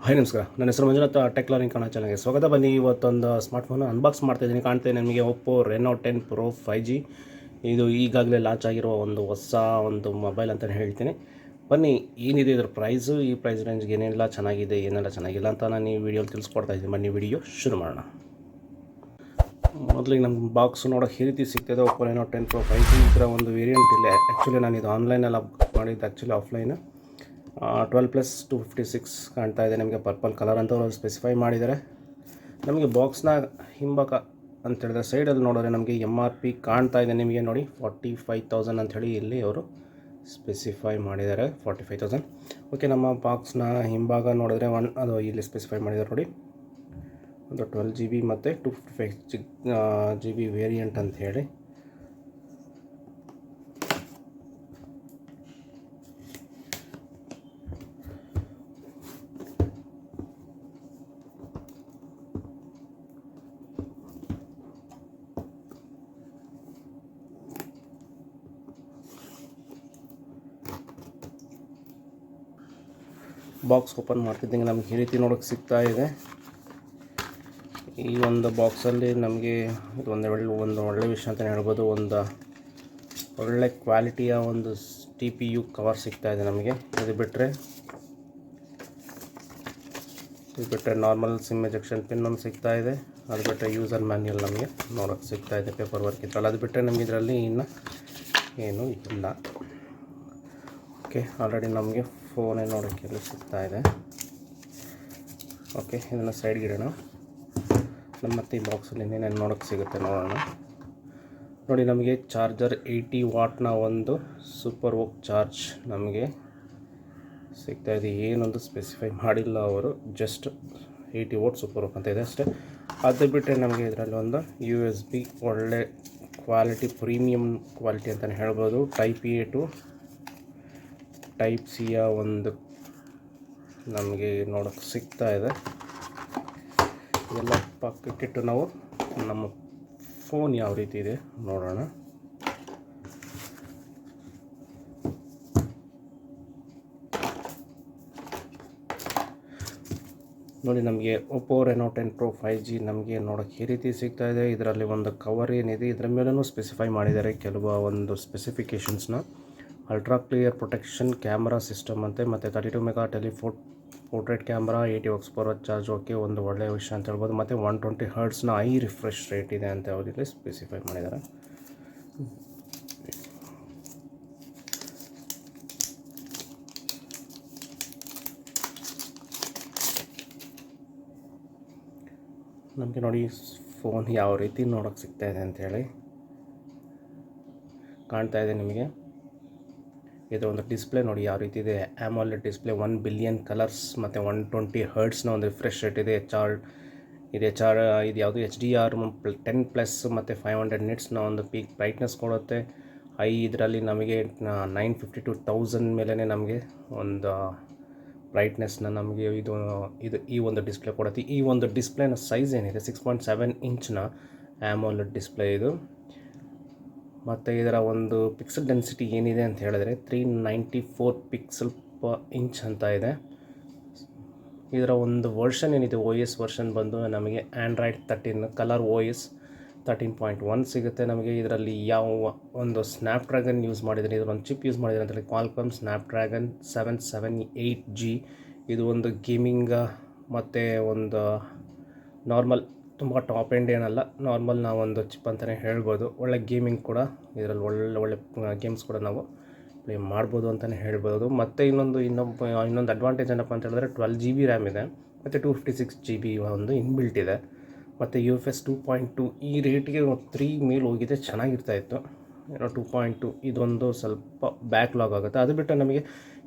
Hi ನಮಸ್ಕಾರ, ನನ್ನ ಹೆಸರು ಮಂಜುನಾಥ್ ಟೆಕ್ ಲರ್ನಿಂಗ್ ಕನ್ನಡ ಚಾನಲ್ಗೆ ಸ್ವಾಗತ. ಬನ್ನಿ, ಇವತ್ತೊಂದು ಸ್ಮಾರ್ಟ್ಫೋನ್ ಅನ್ಬಾಕ್ಸ್ ಮಾಡ್ತಾಯಿದ್ದೀನಿ. ಕಾಣ್ತೇನೆ ನಿಮಗೆ ಒಪ್ಪೋ ರೆನೋ 10 Pro 5G. ಇದು ಈಗಾಗಲೇ ಲಾಂಚ್ ಆಗಿರುವ ಒಂದು ಮೊಬೈಲ್ ಅಂತಲೇ ಹೇಳ್ತೀನಿ. ಬನ್ನಿ, ಏನಿದೆ ಇದರ ಪ್ರೈಸು, ಈ ಪ್ರೈಸ್ ರೇಂಜ್ಗೆ ಏನೆಲ್ಲ ಚೆನ್ನಾಗಿದೆ ಏನೆಲ್ಲ ಚೆನ್ನಾಗಿಲ್ಲ ಅಂತ ನಾನು ಈ ವಿಡಿಯೋಲಿ ತಿಳಿಸ್ಕೊಡ್ತಾ ಇದ್ದೀನಿ. ಬನ್ನಿ ವಿಡಿಯೋ ಶುರು ಮಾಡೋಣ. ಮೊದಲಿಗೆ ನಮ್ಮ ಬಾಕ್ಸ್ ನೋಡೋಕೆ ಈ ರೀತಿ ಸಿಗ್ತದೆ. ಒಪ್ಪೋ ರೆನೋ 10 Pro 5G ಇದರ ಒಂದು ವೇರಿಯಂಟ್ ಇಲ್ಲ. ಆ್ಯಕ್ಚುಲಿ ನಾನು ಇದು ಆನ್ಲೈನಲ್ಲಿ ಅಪ್ಲೋಡ್ ಮಾಡಿದ್ದು, ಆ್ಯಕ್ಚುಲಿ ಆಫ್ಲೈನ್. 12 + 256 ಕಾಣ್ತಾ ಇದೆ ನಿಮಗೆ. ಪರ್ಪಲ್ ಕಲರ್ ಅಂತ ಅವರು ಸ್ಪೆಸಿಫೈ ಮಾಡಿದ್ದಾರೆ. ನಮಗೆ ಬಾಕ್ಸ್ನ ಹಿಂಭಾಗ ಅಂತ ಹೇಳಿದ್ರೆ ಸೈಡಲ್ಲಿ ನೋಡಿದ್ರೆ ನಮಗೆ MRP ಕಾಣ್ತಾ ಇದೆ ನಿಮಗೆ. ನೋಡಿ 45,000 ಅಂಥೇಳಿ ಇಲ್ಲಿ ಅವರು ಸ್ಪೆಸಿಫೈ ಮಾಡಿದ್ದಾರೆ. 45,000. ಓಕೆ, ನಮ್ಮ ಬಾಕ್ಸ್ನ ಹಿಂಭಾಗ ನೋಡಿದ್ರೆ ಅದು ಇಲ್ಲಿ ಸ್ಪೆಸಿಫೈ ಮಾಡಿದ್ದಾರೆ ನೋಡಿ. ಒಂದು 12 GB ಮತ್ತು 256 GB ವೇರಿಯಂಟ್ ಅಂತ ಹೇಳಿ. ಬಾಕ್ಸ್ ಓಪನ್ ಮಾಡ್ತಿದ್ದಂಗೆ ನಮಗೆ ಈ ರೀತಿ ನೋಡೋಕ್ಕೆ ಸಿಗ್ತಾ ಇದೆ. ಈ ಒಂದು ಬಾಕ್ಸಲ್ಲಿ ನಮಗೆ ಇದು ಒಂದು ಒಳ್ಳೆ ವಿಷಯ ಅಂತಲೇ ಹೇಳ್ಬೋದು. ಒಂದು ಒಳ್ಳೆ ಕ್ವಾಲಿಟಿಯ ಒಂದು TPU ಕವರ್ ಸಿಗ್ತಾ ಇದೆ ನಮಗೆ. ಇದು ಬಿಟ್ಟರೆ ನಾರ್ಮಲ್ ಸಿಮ್ ಎಜೆಕ್ಷನ್ ಪಿನ್ ಒಂದು ಸಿಗ್ತಾ ಇದೆ. ಅದು ಬಿಟ್ಟರೆ ಯೂಸರ್ ಮ್ಯಾನ್ಯಲ್ ನಮಗೆ ನೋಡೋಕ್ಕೆ ಸಿಗ್ತಾ ಇದೆ, ಪೇಪರ್ ವರ್ಕ್ ಇದ್ರಲ್ಲ. ಅದು ಬಿಟ್ಟರೆ ನಮಗೆ ಇದರಲ್ಲಿ ಇನ್ನು ಏನೂ ಇಲ್ಲ. ಓಕೆ, ಆಲ್ರೆಡಿ ನಮಗೆ ಫೋನೇ ನೋಡೋಕ್ಕೆ ಎಲ್ಲ ಸಿಗ್ತಾ ಇದೆ. ಓಕೆ, ಇದನ್ನು ಸೈಡ್ಗೆ ಇಡೋಣ. ನಮ್ಮ ಮತ್ತೆ ಈ ಬಾಕ್ಸಲ್ಲಿ ಏನೇನು ನೋಡೋಕ್ಕೆ ಸಿಗುತ್ತೆ ನೋಡೋಣ. ನೋಡಿ, ನಮಗೆ ಚಾರ್ಜರ್ 80 ವಾಟ್ನ ಒಂದು ಸೂಪರ್ ವೋಕ್ ಚಾರ್ಜ್ ನಮಗೆ ಸಿಗ್ತಾ ಇದೆ. ಏನೊಂದು ಸ್ಪೆಸಿಫೈ ಮಾಡಿಲ್ಲ ಅವರು, ಜಸ್ಟ್ 80 ವಾಟ್ ಸೂಪರ್ ವೋಕ್ ಅಂತ ಇದೆ ಅಷ್ಟೇ. ಅದು ಬಿಟ್ಟರೆ ನಮಗೆ ಇದರಲ್ಲಿ ಒಂದು USB ಒಳ್ಳೆ ಕ್ವಾಲಿಟಿ, ಪ್ರೀಮಿಯಮ್ ಕ್ವಾಲಿಟಿ ಅಂತಲೇ ಹೇಳ್ಬೋದು. Type A to Type C ಒಂದು ನಮಗೆ ನೋಡೋಕ್ಕೆ ಸಿಗ್ತಾ ಇದೆ. ಇದೆಲ್ಲ ಪಕ್ಕಕ್ಕಿಟ್ಟು ನಾವು ನಮ್ಮ ಫೋನ್ ಯಾವ ರೀತಿ ಇದೆ ನೋಡೋಣ. ನೋಡಿ, ನಮಗೆ ಒಪ್ಪೋ ರೆನೋ 10 Pro 5G ನಮಗೆ ನೋಡೋಕ್ಕೆ ಈ ರೀತಿ ಸಿಗ್ತಾ ಇದೆ. ಇದರಲ್ಲಿ ಒಂದು ಕವರ್ ಏನಿದೆ ಇದರ ಮೇಲೂ ಸ್ಪೆಸಿಫೈ ಮಾಡಿದ್ದಾರೆ ಕೆಲವು ಒಂದು ಸ್ಪೆಸಿಫಿಕೇಷನ್ಸ್ನ. Ultra clear protection camera system ಅಂತೆ, ಮತ್ತು 32 mega portrait camera, 80 Wh charge. Okay, ಒಂದು ಒಳ್ಳೆಯ ವಿಷಯ ಅಂತ ಹೇಳ್ಬೋದು. ಮತ್ತು 120 Hz ಐ ರಿಫ್ರೆಶ್ ರೇಟ್ ಇದೆ ಅಂತ ಅವರಲ್ಲಿ ಸ್ಪೆಸಿಫೈ ಮಾಡಿದ್ದಾರೆ. ನಮಗೆ ನೋಡಿ ಫೋನ್ ಯಾವ ರೀತಿ ನೋಡೋಕ್ಕೆ ಸಿಗ್ತಾ ಇದೆ ಅಂಥೇಳಿ ಕಾಣ್ತಾ ಇದೆ ನಿಮಗೆ. ಇದು ಒಂದು ಡಿಸ್ಪ್ಲೇ ನೋಡಿ ಯಾವ ರೀತಿ ಇದೆ. AMOLED ಡಿಸ್ಪ್ಲೇ, 1 ಬಿಲಿಯನ್ ಕಲರ್ಸ್ ಮತ್ತು 120 Hzನ ಒಂದು ರಿಫ್ರೆಶ್ ರೇಟ್ ಇದೆ. ಇದು ಯಾವುದು HDR 10+ ಮತ್ತು 500 nitsನ ಒಂದು ಪೀಕ್ ಬ್ರೈಟ್ನೆಸ್ ಕೊಡುತ್ತೆ. ಇದರಲ್ಲಿ ನಮಗೆ 952,000 ಮೇಲೇ ನಮಗೆ ಒಂದು ಬ್ರೈಟ್ನೆಸ್ನ ನಮಗೆ ಈ ಒಂದು ಡಿಸ್ಪ್ಲೇ ಕೊಡುತ್ತೆ. ಈ ಒಂದು ಡಿಸ್ಪ್ಲೇನ ಸೈಜ್ ಏನಿದೆ 6.7 ಇಂಚ್ನ AMOLED ಡಿಸ್ಪ್ಲೇ ಇದು. ಮತ್ತು ಇದರ ಒಂದು ಪಿಕ್ಸೆಲ್ ಡೆನ್ಸಿಟಿ ಏನಿದೆ ಅಂತ ಹೇಳಿದ್ರೆ 394 ಪಿಕ್ಸೆಲ್ ಪರ್ ಇಂಚ್ ಅಂತ ಇದೆ. ಇದರ ಒಂದು ವರ್ಷನ್ ಏನಿದೆ, OS ವರ್ಷನ್ ಬಂದು ನಮಗೆ ಆ್ಯಂಡ್ರಾಯ್ಡ್ 13 ಕಲರ್ OS 13.1 ಸಿಗುತ್ತೆ ನಮಗೆ. ಇದರಲ್ಲಿ ಯಾವ ಒಂದು ಸ್ನ್ಯಾಪ್ಡ್ರ್ಯಾಗನ್ ಯೂಸ್ ಮಾಡಿದರೆ, ಇದರೊಂದು ಚಿಪ್ ಯೂಸ್ ಮಾಡಿದರೆ ಅಂತೇಳಿ ಕ್ವಾಲ್ಕಾಮ್ ಸ್ನ್ಯಾಪ್ಡ್ರ್ಯಾಗನ್ 778G. ಇದು ಒಂದು ಗೇಮಿಂಗ್ ಮತ್ತು ಒಂದು ನಾರ್ಮಲ್, ತುಂಬ ಟಾಪ್ ಎಂಡ್ ಏನಲ್ಲ, ನಾರ್ಮಲ್ ನಾವೊಂದು ಚಿಪ್ ಅಂತಲೇ ಹೇಳ್ಬೋದು. ಒಳ್ಳೆ ಗೇಮಿಂಗ್ ಕೂಡ ಇದರಲ್ಲಿ ಒಳ್ಳೆ ಗೇಮ್ಸ್ ಕೂಡ ನಾವು ಪ್ಲೇ ಮಾಡ್ಬೋದು ಅಂತಲೇ ಹೇಳ್ಬೋದು. ಮತ್ತು ಇನ್ನೊಂದು ಅಡ್ವಾಂಟೇಜ್ ಏನಪ್ಪ ಅಂತ ಹೇಳಿದ್ರೆ 12 GB ರ್ಯಾಮ್ ಇದೆ ಮತ್ತು 256 GB ಒಂದು ಇನ್ಬಿಲ್ಟ್ ಇದೆ. ಮತ್ತು UFS 2.2 ಈ ರೇಟಿಗೆ 3 ಮೇಲೆ ಹೋಗಿದೆ, ಚೆನ್ನಾಗಿರ್ತಾಯಿತ್ತು. 2.2 ಇದೊಂದು ಸ್ವಲ್ಪ ಬ್ಯಾಕ್ಲಾಗ್ ಆಗುತ್ತೆ. ಅದು ಬಿಟ್ಟು ನಮಗೆ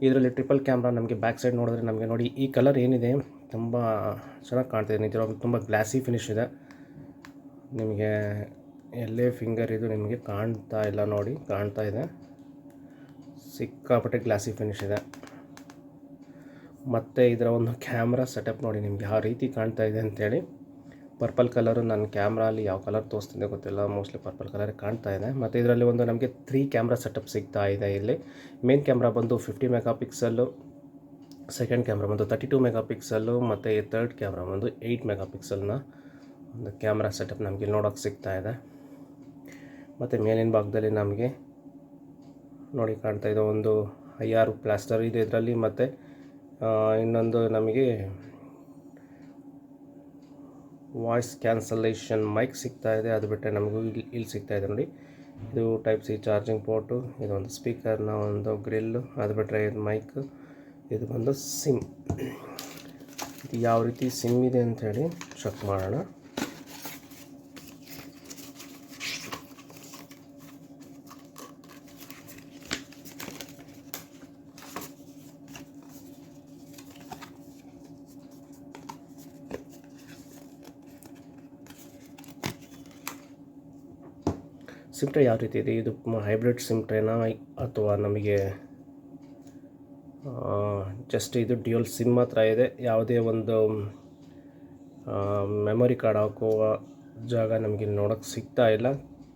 ಇದರಲ್ಲಿ ಟ್ರಿಪಲ್ ಕ್ಯಾಮ್ರಾ ನಮಗೆ ಬ್ಯಾಕ್ ಸೈಡ್ ನೋಡಿದ್ರೆ ನಮಗೆ ನೋಡಿ ಈ ಕಲರ್ ಏನಿದೆ ತುಂಬ ಚೆನ್ನಾಗಿ ಕಾಣ್ತಿದೆ. ಇದರಲ್ಲಿ ತುಂಬ ಗ್ಲಾಸಿ ಫಿನಿಶ್ ಇದೆ. ನಿಮಗೆ ಎಲ್ಲೇ ಫಿಂಗರ್ ಇದು ನಿಮಗೆ ಕಾಣ್ತಾ ಇಲ್ಲ, ನೋಡಿ ಕಾಣ್ತಾ ಇದೆ, ಸಿಕ್ಕಾಪಟ್ಟೆ ಗ್ಲಾಸಿ ಫಿನಿಶ್ ಇದೆ. ಮತ್ತು ಇದರ ಒಂದು ಕ್ಯಾಮ್ರಾ ಸೆಟಪ್ ನೋಡಿ ನಿಮಗೆ ಯಾವ ರೀತಿ ಕಾಣ್ತಾ ಇದೆ ಅಂಥೇಳಿ. ಪರ್ಪಲ್ ಕಲರು ನನ್ನ ಕ್ಯಾಮ್ರಾ ಅಲ್ಲಿ ಯಾವ ಕಲರ್ ತೋರಿಸ್ತಿದೆ ಗೊತ್ತಿಲ್ಲ, ಮೋಸ್ಟ್ಲಿ ಪರ್ಪಲ್ ಕಲರ್ ಕಾಣ್ತಾ ಇದೆ. ಮತ್ತು ಇದರಲ್ಲಿ ಒಂದು ನಮಗೆ 3 ಕ್ಯಾಮ್ರಾ ಸೆಟಪ್ ಸಿಗ್ತಾ ಇದೆ. ಇಲ್ಲಿ ಮೇನ್ ಕ್ಯಾಮ್ರಾ ಬಂದು 50 ಮೆಗಾ ಪಿಕ್ಸೆಲ್ಲು ಸೆಕೆಂಡ್ ಕ್ಯಾಮ್ರಾ ಬಂದು 32 ಮೆಗಾ ಪಿಕ್ಸೆಲ್ಲು ಮತ್ತು ಥರ್ಡ್ ಕ್ಯಾಮ್ರಾ ಬಂದು 8 ಮೆಗಾ ಪಿಕ್ಸೆಲ್ನ ಒಂದು ಕ್ಯಾಮ್ರಾ ಸೆಟಪ್ ನಮಗೆ ನೋಡೋಕ್ಕೆ ಸಿಗ್ತಾ ಇದೆ. ಮತ್ತು ಮೇಲಿನ ಭಾಗದಲ್ಲಿ ನಮಗೆ ನೋಡಿ ಕಾಣ್ತಾ ಇದೆ ಒಂದು IR ಪ್ಲಾಸ್ಟರ್ ಇದೆ ಇದರಲ್ಲಿ. ಮತ್ತು ಇನ್ನೊಂದು ನಮಗೆ ವಾಯ್ಸ್ ಕ್ಯಾನ್ಸಲೇಷನ್ ಮೈಕ್ ಸಿಗ್ತಾ ಇದೆ. ಅದು ಬಿಟ್ಟರೆ ನಮಗೂ ಇಲ್ಲಿ ಸಿಗ್ತಾ ಇದೆ ನೋಡಿ, ಇದು ಟೈಪ್ ಸಿ ಚಾರ್ಜಿಂಗ್ ಪೋರ್ಟು, ಇದು ಒಂದು ಸ್ಪೀಕರ್ನ ಒಂದು ಗ್ರಿಲ್ಲು. ಅದು ಬಿಟ್ಟರೆ ಇದು ಮೈಕ್, ಇದು ಬಂದು ಸಿಮ್. ಇದು ಯಾವ ರೀತಿ ಸಿಮ್ ಇದೆ ಅಂಥೇಳಿ ಚೆಕ್ ಮಾಡೋಣ. ಸಿಮ್ ಟ್ರೇ ಯಾವ ರೀತಿ ಇದೆ, ಇದು ಹೈಬ್ರಿಡ್ ಸಿಮ್ ಟ್ರೇನಾ ಅಥವಾ ನಮಗೆ ಜಸ್ಟ್ ಇದು ಡ್ಯೂಯಲ್ ಸಿಮ್ ಮಾತ್ರ ಇದೆ. ಯಾವುದೇ ಒಂದು ಮೆಮೊರಿ ಕಾರ್ಡ್ ಹಾಕುವ ಜಾಗ ನಮಗೆ ನೋಡೋಕ್ಕೆ ಸಿಗ್ತಾ ಇಲ್ಲ.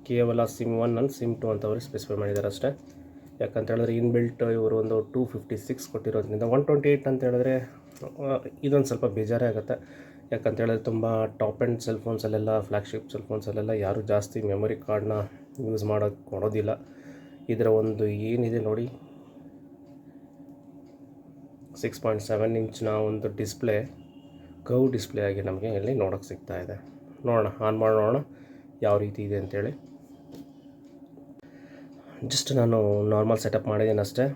ಕೇವಲ ಸಿಮ್ 1 and ಸಿಮ್ 2 ಅಂತವರು ಸ್ಪೆಸಿಫೈ ಮಾಡಿದ್ದಾರೆ ಅಷ್ಟೇ. ಯಾಕಂತ ಹೇಳಿದ್ರೆ ಇನ್ಬಿಲ್ಟ್ ಇವರು ಒಂದು 256 ಕೊಟ್ಟಿರೋದ್ರಿಂದ 128 ಅಂತ ಹೇಳಿದ್ರೆ ಇದೊಂದು ಸ್ವಲ್ಪ ಬೇಜಾರೇ ಆಗುತ್ತೆ. ಯಾಕಂತ ಹೇಳಿದ್ರೆ ತುಂಬ ಟಾಪ್ ಆ್ಯಂಡ್ ಸೆಲ್ ಫೋನ್ಸಲ್ಲೆಲ್ಲ, ಫ್ಲ್ಯಾಗ್ಶಿಪ್ ಸೆಲ್ ಫೋನ್ಸಲ್ಲೆಲ್ಲ ಯಾರೂ ಜಾಸ್ತಿ ಮೆಮೊರಿ ಕಾರ್ಡ್ನ ಯೂಸ್ ಮಾಡೋಕ್ಕೆ ಕೊಡೋದಿಲ್ಲ. ಇದರ ಒಂದು ಏನಿದೆ ನೋಡಿ, 6.7 ಇಂಚ್ನ ಒಂದು ಡಿಸ್ಪ್ಲೇ, ಕರ್ವ್ ಡಿಸ್ಪ್ಲೇ ಆಗಿ ನಮಗೆ ಇಲ್ಲಿ ನೋಡೋಕ್ಕೆ ಸಿಗ್ತಾ ಇದೆ. ನೋಡೋಣ, ಆನ್ ಮಾಡಿ ನೋಡೋಣ ಯಾವ ರೀತಿ ಇದೆ ಅಂತೇಳಿ. ಜಸ್ಟ್ ನಾನು ನಾರ್ಮಲ್ ಸೆಟಪ್ ಮಾಡಿದ್ದೀನಿ ಅಷ್ಟೇ.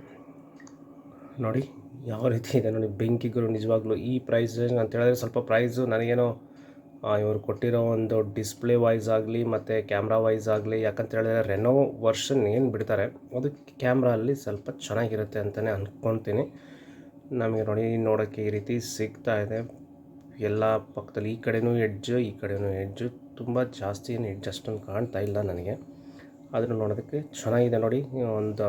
ನೋಡಿ ಯಾವ ರೀತಿ ಇದೆ ನೋಡಿ, ಬೆಂಕಿಗಳು ನಿಜವಾಗ್ಲೂ. ಈ ಪ್ರೈಸ್ ಅಂತ ಹೇಳಿದ್ರೆ ಸ್ವಲ್ಪ ಪ್ರೈಸು ನನಗೇನೋ ಇವರು ಕೊಟ್ಟಿರೋ ಒಂದು ಡಿಸ್ಪ್ಲೇ ವೈಸ್ ಆಗಲಿ ಮತ್ತು ಕ್ಯಾಮ್ರಾ ವೈಸ್ ಆಗಲಿ, ಯಾಕಂತ ಹೇಳಿದ್ರೆ ರೆನೋ ವರ್ಷನ್ ಏನು ಬಿಡ್ತಾರೆ ಅದು ಕ್ಯಾಮ್ರಾ ಅಲ್ಲಿ ಸ್ವಲ್ಪ ಚೆನ್ನಾಗಿರುತ್ತೆ ಅಂತಲೇ ಅಂದ್ಕೊತೀನಿ. ನಮಗೆ ನೋಡಿ ನೋಡೋಕ್ಕೆ ಈ ರೀತಿ ಸಿಗ್ತಾ ಇದೆ. ಎಲ್ಲ ಪಕ್ಕದಲ್ಲಿ ಈ ಕಡೆಯೂ ಎಡ್ಜು, ಈ ಕಡೆಯೂ ಎಡ್ಜು, ತುಂಬ ಜಾಸ್ತಿ ಏನು ಎಡ್ಜ್ ಅಷ್ಟೊಂದು ಕಾಣ್ತಾ ಇಲ್ಲ ನನಗೆ. ಅದನ್ನು ನೋಡೋದಕ್ಕೆ ಚೆನ್ನಾಗಿದೆ ನೋಡಿ. ಒಂದು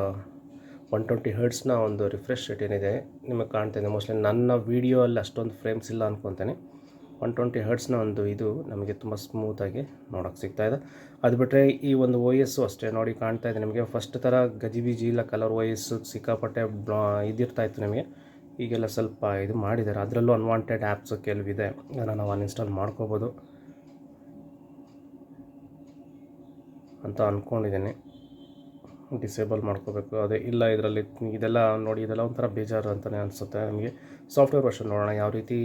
120 ಹರ್ಟ್ಸ್ನ ಒಂದು ರಿಫ್ರೆಶ್ ರೇಟ್ ಏನಿದೆ ನಿಮಗೆ ಕಾಣ್ತಾ ಇದೆ. ಮೋಸ್ಟ್ಲಿ ನನ್ನ ವೀಡಿಯೋ ಅಲ್ಲಿ ಅಷ್ಟೊಂದು ಫ್ರೇಮ್ಸ್ ಇಲ್ಲ ಅಂದ್ಕೊತೇನೆ. 120 ಹರ್ಟ್ಸ್ನ ಒಂದು ಇದು ನಮಗೆ ತುಂಬ ಸ್ಮೂತಾಗಿ ನೋಡೋಕ್ಕೆ ಸಿಗ್ತಾ ಇದೆ. ಅದು ಬಿಟ್ಟರೆ ಈ ಒಂದು OS ಅಷ್ಟೇ ನೋಡಿ ಕಾಣ್ತಾ ಇದೆ ನಿಮಗೆ. ಫಸ್ಟ್ ಥರ ಗಜಿಬಿಜಿ ಇಲ್ಲ, ಕಲರ್ OS ಸಿಕ್ಕಾಪಟ್ಟೆ ಇದಿರ್ತಾಯಿತ್ತು ನಿಮಗೆ. ಈಗೆಲ್ಲ ಸ್ವಲ್ಪ ಇದು ಮಾಡಿದ್ದಾರೆ. ಅದರಲ್ಲೂ ಅನ್ವಾಂಟೆಡ್ ಆ್ಯಪ್ಸು ಕೆಲವಿದೆ, ಅದನ್ನು ನಾವು ಅನ್ಇನ್ಸ್ಟಾಲ್ ಮಾಡ್ಕೋಬೋದು ಅಂತ ಅಂದ್ಕೊಂಡಿದ್ದೀನಿ. ಡಿಸೇಬಲ್ ಮಾಡ್ಕೋಬೇಕು, ಅದೇ ಇಲ್ಲ ಇದರಲ್ಲಿ ಇದೆಲ್ಲ ನೋಡಿ, ಇದೆಲ್ಲ ಒಂಥರ ಬೇಜಾರು ಅಂತಲೇ ಅನಿಸುತ್ತೆ ನಮಗೆ. ಸಾಫ್ಟ್ವೇರ್ ವರ್ಷನ್ ನೋಡೋಣ ಯಾವ ರೀತಿ.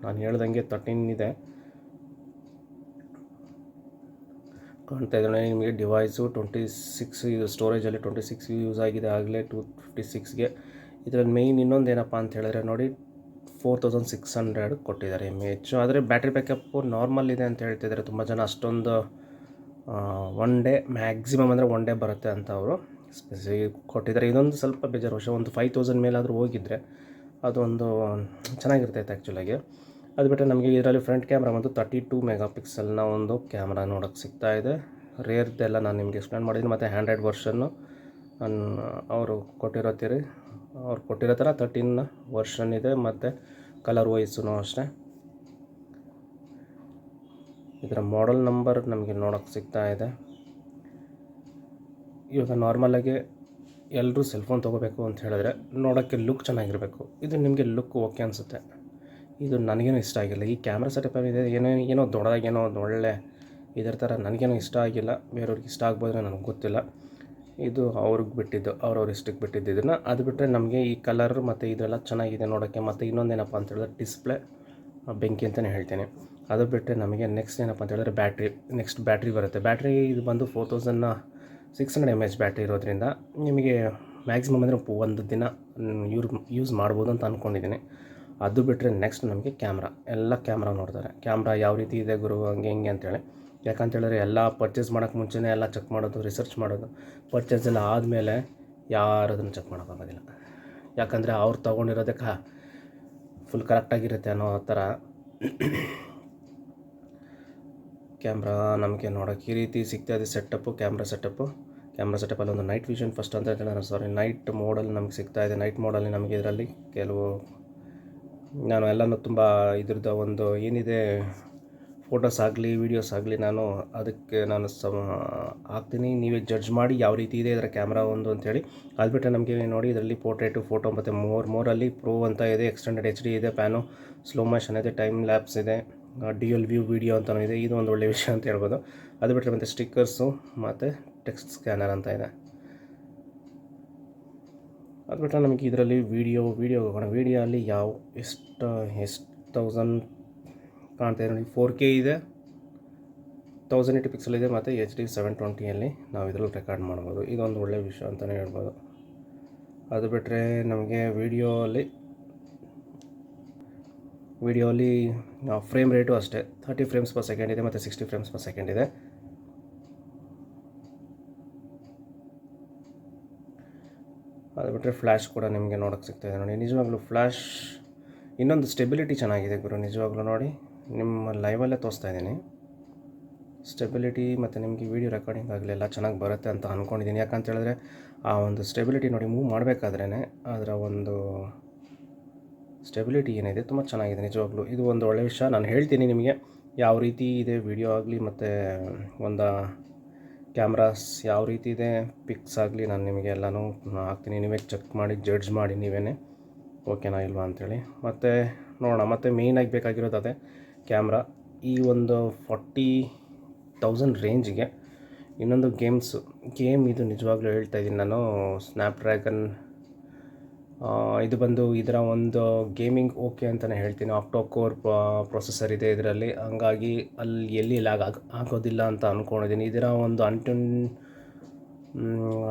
ನಾನು ಹೇಳ್ದಂಗೆ 13 ಇದೆ ಕಾಣ್ತಾ ಇದ್ದಾನೆ ನಿಮಗೆ. ಡಿವೈಸು 26, ಇದು ಸ್ಟೋರೇಜಲ್ಲಿ 26 ಯೂಸ್ ಆಗಿದೆ ಆಗಲೇ 256ಗೆ. ಇದರಲ್ಲಿ ಮೇಯ್ನ್ ಇನ್ನೊಂದು ಏನಪ್ಪ ಅಂತ ಹೇಳಿದ್ರೆ ನೋಡಿ, 4600 ಕೊಟ್ಟಿದ್ದಾರೆ MAH. ಆದರೆ ಬ್ಯಾಟ್ರಿ ಬ್ಯಾಕಪ್ಪು ನಾರ್ಮಲ್ ಇದೆ ಅಂತ ಹೇಳ್ತಿದ್ದಾರೆ ತುಂಬ ಜನ. ಅಷ್ಟೊಂದು 1 ಡೇ ಮ್ಯಾಕ್ಸಿಮಮ್ ಅಂದರೆ 1 ಡೇ ಬರುತ್ತೆ ಅಂತ ಅವರು ಕೊಟ್ಟಿದ್ದಾರೆ. ಇದೊಂದು ಸ್ವಲ್ಪ ಬೇಜಾರು ವರ್ಷ. ಒಂದು 5000 ಮೇಲಾದರೂ ಹೋಗಿದ್ದರೆ ಅದೊಂದು ಚೆನ್ನಾಗಿರ್ತೈತೆ ಆ್ಯಕ್ಚುಲಾಗಿ. ಅದು ಬಿಟ್ಟರೆ ನಮಗೆ ಇದರಲ್ಲಿ ಫ್ರಂಟ್ ಕ್ಯಾಮ್ರಾ ಬಂದು 32 ಮೆಗಾ ಪಿಕ್ಸೆಲ್ನ ಒಂದು ಕ್ಯಾಮ್ರಾ ನೋಡೋಕ್ಕೆ ಸಿಗ್ತಾ ಇದೆ. ರೇರ್ದೆಲ್ಲ ನಾನು ನಿಮಗೆ ಎಕ್ಸ್ಪ್ಲೇನ್ ಮಾಡಿದ್ದೀನಿ. ಮತ್ತು ಹ್ಯಾಂಡ್ರೈಡ್ ವರ್ಷನ್ನು ಅವರು ಕೊಟ್ಟಿರೋ ಥರ 13 ವರ್ಷನ್ ಇದೆ. ಮತ್ತು ಕಲರ್ ವೈಸೂ ಅಷ್ಟೇ. ಇದರ ಮಾಡೆಲ್ ನಂಬರ್ ನಮಗೆ ನೋಡೋಕ್ಕೆ ಸಿಗ್ತಾ ಇದೆ. ಇವಾಗ ನಾರ್ಮಲಾಗಿ ಎಲ್ಲರೂ ಸೆಲ್ ಫೋನ್ ತೊಗೋಬೇಕು ಅಂತ ಹೇಳಿದ್ರೆ ನೋಡೋಕ್ಕೆ ಲುಕ್ ಚೆನ್ನಾಗಿರಬೇಕು. ಇದು ನಿಮಗೆ ಲುಕ್ ಓಕೆ ಅನಿಸುತ್ತೆ, ಇದು ನನಗೇನೂ ಇಷ್ಟ ಆಗಿಲ್ಲ. ಈ ಕ್ಯಾಮ್ರಾ ಸೆಟಪ್ ಏನಿದೆ ಏನೋ ದೊಡ್ಡದಾಗೇನೋ ಒಂದು ಒಳ್ಳೆ ಇದರ ಥರ ನನಗೇನೋ ಇಷ್ಟ ಆಗಿಲ್ಲ. ಬೇರೆಯವ್ರಿಗೆ ಇಷ್ಟ ಆಗ್ಬೋದ್ರೆ ನನಗೆ ಗೊತ್ತಿಲ್ಲ. ಇದು ಅವ್ರಿಗೆ ಬಿಟ್ಟಿದ್ದು, ಅವ್ರವ್ರ ಇಷ್ಟಕ್ಕೆ ಬಿಟ್ಟಿದ್ದು ಇದನ್ನು. ಅದು ಬಿಟ್ಟರೆ ನಮಗೆ ಈ ಕಲರ್ ಮತ್ತು ಇದೆಲ್ಲ ಚೆನ್ನಾಗಿದೆ ನೋಡೋಕ್ಕೆ. ಮತ್ತು ಇನ್ನೊಂದೇನಪ್ಪ ಅಂತ ಹೇಳಿದ್ರೆ ಡಿಸ್ಪ್ಲೇ ಬೆಂಕಿ ಅಂತಲೇ ಹೇಳ್ತೇನೆ. ಅದು ಬಿಟ್ಟರೆ ನಮಗೆ ನೆಕ್ಸ್ಟ್ ಏನಪ್ಪ ಅಂತ ಹೇಳಿದ್ರೆ ಬ್ಯಾಟ್ರಿ ಬರುತ್ತೆ. ಬ್ಯಾಟ್ರಿ ಇದು ಬಂದು 4600 mAh ಬ್ಯಾಟ್ರಿ ಇರೋದ್ರಿಂದ ನಿಮಗೆ ಮ್ಯಾಕ್ಸಿಮಮ್ ಅಂದರೆ ಒಂದು ದಿನ ಯೂಸ್ ಮಾಡ್ಬೋದು ಅಂತ ಅಂದ್ಕೊಂಡಿದ್ದೀನಿ. ಅದು ಬಿಟ್ಟರೆ ನೆಕ್ಸ್ಟ್ ನಮಗೆ ಎಲ್ಲ ಕ್ಯಾಮ್ರಾ ನೋಡ್ತಾರೆ. ಕ್ಯಾಮ್ರಾ ಯಾವ ರೀತಿ ಇದೆ ಗುರು ಹಂಗೆ ಹಿಂಗೆ ಅಂತೇಳಿ. ಯಾಕಂತೇಳಿದ್ರೆ ಎಲ್ಲ ಪರ್ಚೇಸ್ ಮಾಡೋಕ್ಕೆ ಮುಂಚೆನೇ ಎಲ್ಲ ಚೆಕ್ ಮಾಡೋದು, ರಿಸರ್ಚ್ ಮಾಡೋದು. ಪರ್ಚೇಸ್ ಎಲ್ಲ ಆದಮೇಲೆ ಯಾರು ಅದನ್ನು ಚೆಕ್ ಮಾಡೋಕ್ಕಾಗೋದಿಲ್ಲ. ಯಾಕಂದರೆ ಅವ್ರು ತೊಗೊಂಡಿರೋದಕ್ಕೆ ಫುಲ್ ಕರೆಕ್ಟಾಗಿರುತ್ತೆ ಅನ್ನೋ ಥರ. ಕ್ಯಾಮ್ರಾ ನಮಗೆ ನೋಡೋಕ್ಕೆ ಈ ರೀತಿ ಸಿಗ್ತಾ ಇದೆ. ಕ್ಯಾಮ್ರಾ ಸೆಟಪ್ಪಲ್ಲಿ ಒಂದು ನೈಟ್ ವಿಷನ್ ಫಸ್ಟ್ ಅಂತ ಹೇಳಿದ್ರೆ ನೈಟ್ ಮೋಡಲ್ಲಿ ನಮಗೆ ಸಿಗ್ತಾ ಇದೆ. ನೈಟ್ ಮೋಡಲ್ಲಿ ನಮಗೆ ಇದರಲ್ಲಿ ಕೆಲವು ನಾನು ಎಲ್ಲನೂ ತುಂಬ ಇದ್ರದ್ದು ಒಂದು ಏನಿದೆ ಫೋಟೋಸ್ ಆಗಲಿ ವೀಡಿಯೋಸ್ ಆಗಲಿ ನಾನು ಅದಕ್ಕೆ ನಾನು ಹಾಕ್ತೀನಿ, ನೀವೇ ಜಡ್ಜ್ ಮಾಡಿ ಯಾವ ರೀತಿ ಇದೆ ಇದರ ಕ್ಯಾಮ್ರಾ ಒಂದು ಅಂಥೇಳಿ. ಅದು ಬಿಟ್ಟರೆ ನಮಗೆ ನೋಡಿ ಇದರಲ್ಲಿ ಪೋರ್ಟ್ರೇಟು ಫೋಟೋ ಮತ್ತು ಮೋರಲ್ಲಿ ಪ್ರೋ ಅಂತ ಇದೆ, ಎಕ್ಸ್ಟೆಂಡೆಡ್ HD ಇದೆ, ಪ್ಯಾನು ಸ್ಲೋ ಮೋಷನ್ ಇದೆ, ಟೈಮ್ ಲ್ಯಾಪ್ಸ್ ಇದೆ, ಡ್ಯುಯಲ್ ವ್ಯೂ ವೀಡಿಯೋ ಅಂತಲೂ ಇದೆ. ಇದು ಒಂದು ಒಳ್ಳೆಯ ವಿಷಯ ಅಂತ ಹೇಳ್ಬೋದು. ಅದು ಬಿಟ್ಟರೆ ಮತ್ತು ಸ್ಟಿಕ್ಕರ್ಸು ಮತ್ತು ಟೆಕ್ಸ್ಟ್ ಸ್ಕ್ಯಾನರ್ ಅಂತ ಇದೆ. ಅದು ಬಿಟ್ಟರೆ ನಮಗೆ ಇದರಲ್ಲಿ ವೀಡಿಯೋ ಅಲ್ಲಿ ಎಷ್ಟು 1000 ಕಾಣ್ತಾ ಇದೆ ನೋಡಿ. 4K ಇದೆ, 1080 ಪಿಕ್ಸೆಲ್ ಇದೆ, ಮತ್ತು HD 720 ನಾವು ಇದರಲ್ಲಿ ರೆಕಾರ್ಡ್ ಮಾಡ್ಬೋದು. ಇದೊಂದು ಒಳ್ಳೆಯ ವಿಷಯ ಅಂತಲೇ ಹೇಳ್ಬೋದು. ಅದು ಬಿಟ್ಟರೆ ನಮಗೆ ವಿಡಿಯೋಲಿ ಫ್ರೇಮ್ ರೇಟು ಅಷ್ಟೇ 30 ಫ್ರೇಮ್ಸ್ ಪರ್ ಸೆಕೆಂಡ್ ಇದೆ ಮತ್ತು 60 ಫ್ರೇಮ್ಸ್ ಪರ್ ಸೆಕೆಂಡ್ ಇದೆ. ಅದು ಬಿಟ್ಟರೆ ಫ್ಲ್ಯಾಶ್ ಕೂಡ ನಿಮಗೆ ನೋಡೋಕ್ಕೆ ಸಿಗ್ತಾಯಿದೆ ನೋಡಿ. ನಿಜವಾಗ್ಲೂ ಫ್ಲ್ಯಾಶ್ ಇನ್ನೊಂದು ಸ್ಟೆಬಿಲಿಟಿ ಚೆನ್ನಾಗಿದೆ ಗುರು, ನಿಜವಾಗ್ಲೂ ನೋಡಿ ನಿಮ್ಮ ಲೈವಲ್ಲೇ ತೋರಿಸ್ತಾ ಇದ್ದೀನಿ. ಸ್ಟೆಬಿಲಿಟಿ ಮತ್ತು ನಿಮಗೆ ವೀಡಿಯೋ ರೆಕಾರ್ಡಿಂಗ್ ಆಗಲಿ ಎಲ್ಲ ಚೆನ್ನಾಗಿ ಬರುತ್ತೆ ಅಂತ ಅಂದ್ಕೊಂಡಿದ್ದೀನಿ. ಯಾಕಂತ ಹೇಳಿದ್ರೆ ಆ ಒಂದು ಸ್ಟೆಬಿಲಿಟಿ ನೋಡಿ, ಮೂವ್ ಮಾಡಬೇಕಾದ್ರೇ ಅದರ ಒಂದು ಸ್ಟೆಬಿಲಿಟಿ ಏನಿದೆ ತುಂಬ ಚೆನ್ನಾಗಿದೆ ನಿಜವಾಗ್ಲೂ. ಇದು ಒಂದು ಒಳ್ಳೆಯ ವಿಷಯ. ನಾನು ಹೇಳ್ತೀನಿ ನಿಮಗೆ ಯಾವ ರೀತಿ ಇದೆ ವಿಡಿಯೋ ಆಗಲಿ ಮತ್ತು ಒಂದು ಕ್ಯಾಮ್ರಾಸ್ ಯಾವ ರೀತಿ ಇದೆ, ಪಿಕ್ಸ್ ಆಗಲಿ ನಾನು ನಿಮಗೆ ಎಲ್ಲನೂ ಹಾಕ್ತೀನಿ. ನೀವೇ ಚೆಕ್ ಮಾಡಿ ಜಡ್ಜ್ ಮಾಡಿ ನೀವೇ ಓಕೆನಾ ಇಲ್ವಾ ಅಂಥೇಳಿ. ಮತ್ತು ನೋಡೋಣ. ಮತ್ತು ಮೇಯ್ನಾಗಿ ಬೇಕಾಗಿರೋದು ಅದೇ ಕ್ಯಾಮ್ರಾ. ಈ ಒಂದು 40,000 ರೇಂಜಿಗೆ ಇನ್ನೊಂದು ಗೇಮ್ ಇದು ನಿಜವಾಗ್ಲೂ ಹೇಳ್ತಾ ಇದ್ದೀನಿ ನಾನು. ಸ್ನ್ಯಾಪ್ಡ್ರ್ಯಾಗನ್ ಇದು ಬಂದು ಇದರ ಒಂದು ಗೇಮಿಂಗ್ ಓಕೆ ಅಂತಲೇ ಹೇಳ್ತೀನಿ. ಆಕ್ಟೋ ಕೋರ್ ಪ್ರೊಸೆಸರ್ ಇದೆ ಇದರಲ್ಲಿ, ಹಂಗಾಗಿ ಅಲ್ಲಿ ಎಲ್ಲಿ ಲ್ಯಾಗ್ ಆಗೋದಿಲ್ಲ ಅಂತ ಅಂದ್ಕೊಂಡಿದ್ದೀನಿ. ಇದರ ಒಂದು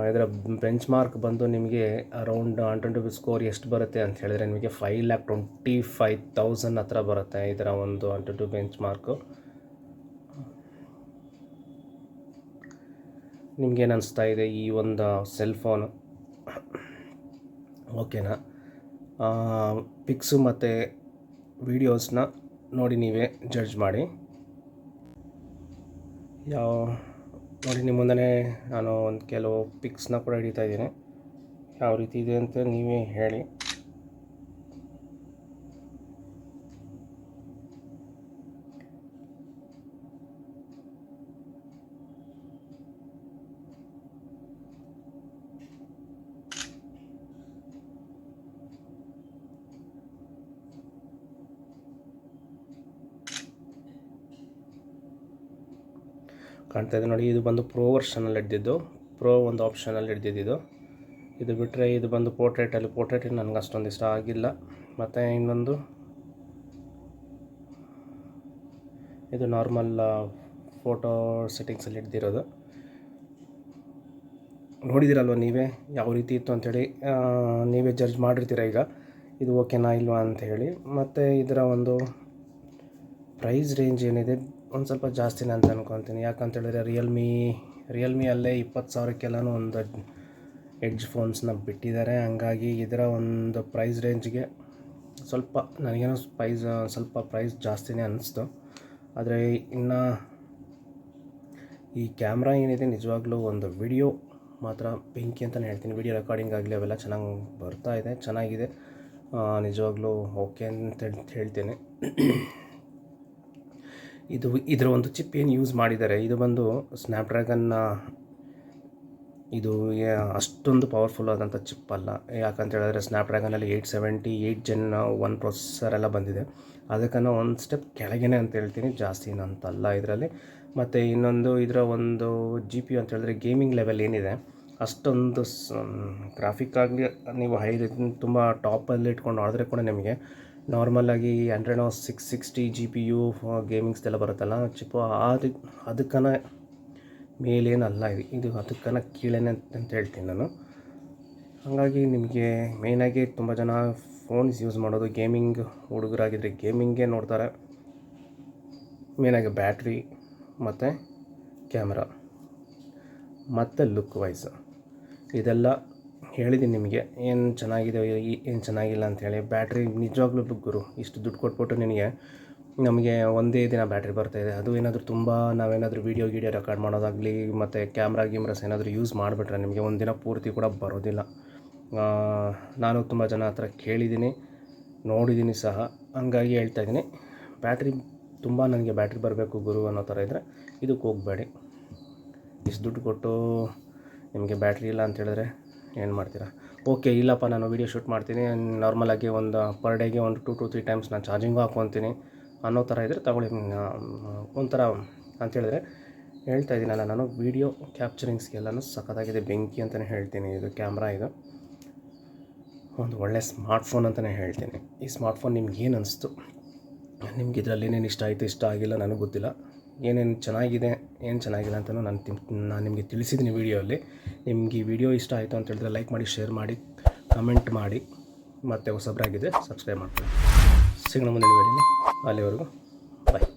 ಇದರ ಬೆಂಚ್ ಮಾರ್ಕ್ ಬಂದು ನಿಮಗೆ ಅರೌಂಡ್ AnTuTu ಸ್ಕೋರ್ ಎಷ್ಟು ಬರುತ್ತೆ ಅಂತ ಹೇಳಿದ್ರೆ ನಿಮಗೆ 5,25,000 ಹತ್ರ ಬರುತ್ತೆ ಇದರ ಒಂದು AnTuTu ಬೆಂಚ್ ಮಾರ್ಕು. ನಿಮಗೇನು ಅನಿಸ್ತಾ ಇದೆ ಈ ಒಂದು ಸೆಲ್ ಫೋನು ಓಕೆನಾ? ಪಿಕ್ಸು ಮತ್ತು ವೀಡಿಯೋಸ್ನ ನೋಡಿ ನೀವೇ ಜಡ್ಜ್ ಮಾಡಿ. ನೋಡಿ ನಿಮ್ಮ ಮುಂದೆ ನಾನು ಒಂದು ಕೆಲವು ಪಿಕ್ಸ್ನ ಕೂಡ ಹಿಡಿತಾ ಇದ್ದೀನಿ. ಯಾವ ರೀತಿ ಇದೆ ಅಂತ ನೀವೇ ಹೇಳಿ. ಕಾಣ್ತಾ ಇದೆ ನೋಡಿ. ಇದು ಬಂದು ಪ್ರೋ ವರ್ಷನಲ್ಲಿ ಹಿಡ್ದಿದ್ದು, ಪ್ರೋ ಒಂದು ಆಪ್ಷನಲ್ಲಿ ಹಿಡ್ದಿದ್ದು. ಇದು ಬಿಟ್ಟರೆ ಇದು ಬಂದು ಪೋರ್ಟ್ರೇಟ್ ನನಗೆ ಅಷ್ಟೊಂದು ಇಷ್ಟ ಆಗಿಲ್ಲ. ಮತ್ತು ಇನ್ನೊಂದು ಇದು ನಾರ್ಮಲ್ ಫೋಟೋ ಸೆಟ್ಟಿಂಗ್ಸಲ್ಲಿ ಹಿಡ್ದಿರೋದು. ನೋಡಿದಿರಲ್ವ ನೀವೇ ಯಾವ ರೀತಿ ಇತ್ತು ಅಂಥೇಳಿ, ನೀವೇ ಜಡ್ಜ್ ಮಾಡಿರ್ತೀರ ಈಗ ಇದು ಓಕೆನಾ ಇಲ್ವಾ ಅಂತ ಹೇಳಿ. ಮತ್ತು ಇದರ ಒಂದು ಪ್ರೈಸ್ ರೇಂಜ್ ಏನಿದೆ ಒಂದು ಸ್ವಲ್ಪ ಜಾಸ್ತಿನೇ ಅಂತ ಅಂದ್ಕೊತೀನಿ. ಯಾಕಂತೇಳಿದ್ರೆ ರಿಯಲ್ಮಿ ಅಲ್ಲೇ 20,000ಕ್ಕೆಲ್ಲನೂ ಒಂದು ಎಡ್ಜ್ ಫೋನ್ಸ್ನ ಬಿಟ್ಟಿದ್ದಾರೆ. ಹಂಗಾಗಿ ಇದರ ಒಂದು ಪ್ರೈಸ್ ರೇಂಜ್ಗೆ ಸ್ವಲ್ಪ ನನಗೇನೋ ಸ್ವಲ್ಪ ಪ್ರೈಸ್ ಜಾಸ್ತಿನೇ ಅನ್ನಿಸ್ತು. ಆದರೆ ಇನ್ನು ಈ ಕ್ಯಾಮ್ರಾ ಏನಿದೆ ನಿಜವಾಗ್ಲೂ ಒಂದು ವಿಡಿಯೋ ಮಾತ್ರ ಬೆಂಕಿ ಅಂತಲೇ ಹೇಳ್ತೀನಿ. ವಿಡಿಯೋ ರೆಕಾರ್ಡಿಂಗ್ ಆಗಲಿ ಅವೆಲ್ಲ ಚೆನ್ನಾಗಿ ಬರ್ತಾ ಇದೆ, ಚೆನ್ನಾಗಿದೆ ನಿಜವಾಗ್ಲೂ ಓಕೆ ಅಂತ ಹೇಳ್ತೇನೆ. ಇದರ ಒಂದು ಚಿಪ್ ಏನು ಯೂಸ್ ಮಾಡಿದ್ದಾರೆ ಇದು ಬಂದು ಸ್ನ್ಯಾಪ್ಡ್ರ್ಯಾಗನ್ನ, ಇದು ಅಷ್ಟೊಂದು ಪವರ್ಫುಲ್ ಆದಂಥ ಚಿಪ್ ಅಲ್ಲ. ಯಾಕಂತ ಹೇಳಿದ್ರೆ ಸ್ನ್ಯಾಪ್ಡ್ರ್ಯಾಗನಲ್ಲಿ 878 Gen 1 ಪ್ರೊಸೆಸರ್ ಎಲ್ಲ ಬಂದಿದೆ. ಅದಕ್ಕನ್ನು ಒಂದು ಸ್ಟೆಪ್ ಕೆಳಗೇನೆ ಅಂತ ಹೇಳ್ತೀನಿ, ಜಾಸ್ತಿ ಅಂತಲ್ಲ ಇದರಲ್ಲಿ. ಮತ್ತು ಇನ್ನೊಂದು ಇದರ ಒಂದು GPU ಅಂತ ಹೇಳಿದ್ರೆ ಗೇಮಿಂಗ್ ಲೆವೆಲ್ ಏನಿದೆ ಅಷ್ಟೊಂದು ಗ್ರಾಫಿಕ್ ಆಗಲಿ ನೀವು ತುಂಬ ಟಾಪಲ್ಲಿ ಇಟ್ಕೊಂಡು ಆಡಿದ್ರೆ ಕೂಡ ನಿಮಗೆ ನಾರ್ಮಲಾಗಿ Reno 660 GPU ಗೇಮಿಂಗ್ಸ್ದೆಲ್ಲ ಬರುತ್ತಲ್ಲ ಚಿಪ್ಪು, ಅದಕ್ಕನ ಮೇಲೇನಲ್ಲ ಇದು ಅದಕ್ಕನ ಕೀಳೇನೆ ಅಂತ ಹೇಳ್ತೀನಿ ನಾನು. ಹಾಗಾಗಿ ನಿಮಗೆ ಮೇಯ್ನಾಗಿ ತುಂಬ ಜನ ಫೋನ್ಸ್ ಯೂಸ್ ಮಾಡೋದು ಗೇಮಿಂಗ್ ಹುಡುಗರಾಗಿದ್ದರೆ ಗೇಮಿಂಗೇ ನೋಡ್ತಾರೆ. ಮೇಯ್ನಾಗಿ ಬ್ಯಾಟ್ರಿ ಮತ್ತು ಕ್ಯಾಮ್ರಾ ಮತ್ತು ಲುಕ್ ವೈಸ್ ಇದೆಲ್ಲ ಹೇಳಿದ್ದೀನಿ ನಿಮಗೆ ಏನು ಚೆನ್ನಾಗಿದೆ ಏನು ಚೆನ್ನಾಗಿಲ್ಲ ಅಂಥೇಳಿ. ಬ್ಯಾಟ್ರಿ ನಿಜವಾಗ್ಲೂ ಗುರು, ಇಷ್ಟು ದುಡ್ಡು ಕೊಟ್ಬಿಟ್ಟು ನಮಗೆ ಒಂದೇ ದಿನ ಬ್ಯಾಟ್ರಿ ಬರ್ತಾಯಿದೆ. ಅದು ಏನಾದರೂ ತುಂಬ ನಾವೇನಾದರೂ ವೀಡಿಯೋ ರೆಕಾರ್ಡ್ ಮಾಡೋದಾಗಲಿ ಮತ್ತು ಕ್ಯಾಮ್ರಾಸ್ ಏನಾದರೂ ಯೂಸ್ ಮಾಡಿಬಿಟ್ರೆ ನಿಮಗೆ ಒಂದು ದಿನ ಪೂರ್ತಿ ಕೂಡ ಬರೋದಿಲ್ಲ. ನಾನು ತುಂಬ ಜನ ಹತ್ರ ಕೇಳಿದ್ದೀನಿ, ನೋಡಿದ್ದೀನಿ ಸಹ. ಹಂಗಾಗಿ ಹೇಳ್ತಾಯಿದ್ದೀನಿ ಬ್ಯಾಟ್ರಿ ತುಂಬ ನನಗೆ ಬ್ಯಾಟ್ರಿ ಬರಬೇಕು ಗುರು ಅನ್ನೋ ಥರ ಇದ್ದರೆ ಇದಕ್ಕೆ ಹೋಗಬೇಡಿ. ಇಷ್ಟು ದುಡ್ಡು ಕೊಟ್ಟು ನಿಮಗೆ ಬ್ಯಾಟ್ರಿ ಇಲ್ಲ ಅಂತ ಹೇಳಿದ್ರೆ ಏನು ಮಾಡ್ತೀರಾ? ಓಕೆ, ಇಲ್ಲಪ್ಪ ನಾನು ವೀಡಿಯೋ ಶೂಟ್ ಮಾಡ್ತೀನಿ, ನಾರ್ಮಲಾಗಿ ಒಂದು ಪರ್ ಡೇಗೆ ಒಂದು 2 to 3 ಟೈಮ್ಸ್ ನಾನು ಚಾರ್ಜಿಂಗು ಹಾಕ್ಕೊತೀನಿ ಅನ್ನೋ ಥರ ಇದ್ದರೆ ತಗೊಳ್ಳಿ. ಒಂಥರ ಅಂತೇಳಿದ್ರೆ ಹೇಳ್ತಾ ಇದ್ದೀನಲ್ಲ, ನಾನು ವೀಡಿಯೋ ಕ್ಯಾಪ್ಚರಿಂಗ್ಸ್ಗೆಲ್ಲನೂ ಸಖತ್ತಾಗಿದೆ, ಬೆಂಕಿ ಅಂತಲೇ ಹೇಳ್ತೀನಿ. ಇದು ಕ್ಯಾಮ್ರಾ, ಇದು ಒಂದು ಒಳ್ಳೆ ಸ್ಮಾರ್ಟ್ಫೋನ್ ಅಂತಲೇ ಹೇಳ್ತೀನಿ. ಈ ಸ್ಮಾರ್ಟ್ಫೋನ್ ನಿಮ್ಗೆ ಏನು ಅನಿಸ್ತು? ನಿಮ್ಗೆ ಇದರಲ್ಲಿ ಏನೇನು ಇಷ್ಟ ಆಯಿತು, ಇಷ್ಟ ಆಗಿಲ್ಲ ನನಗೆ ಗೊತ್ತಿಲ್ಲ. ಏನೇನು ಚೆನ್ನಾಗಿದೆ, ಏನು ಚೆನ್ನಾಗಿಲ್ಲ ಅಂತಲೂ ನಾನು ನಿಮಗೆ ತಿಳಿಸಿದ್ದೀನಿ ವೀಡಿಯೋಲ್ಲಿ. ನಿಮ್ಗೆ ಈ ವಿಡಿಯೋ ಇಷ್ಟ ಆಯಿತು ಅಂತ ಹೇಳಿದ್ರೆ ಲೈಕ್ ಮಾಡಿ, ಶೇರ್ ಮಾಡಿ, ಕಮೆಂಟ್ ಮಾಡಿ, ಮತ್ತು ಹೊಸಬ್ರಾಗಿದೆ ಸಬ್ಸ್ಕ್ರೈಬ್ ಮಾಡ್ಕೊಳ್ಳಿ. ಸಿಗೋಣ ಮುಂದಿನ ವೀಡಿಯೋಲಿ. ಅಲ್ಲಿವರೆಗೂ ಬಾಯ್.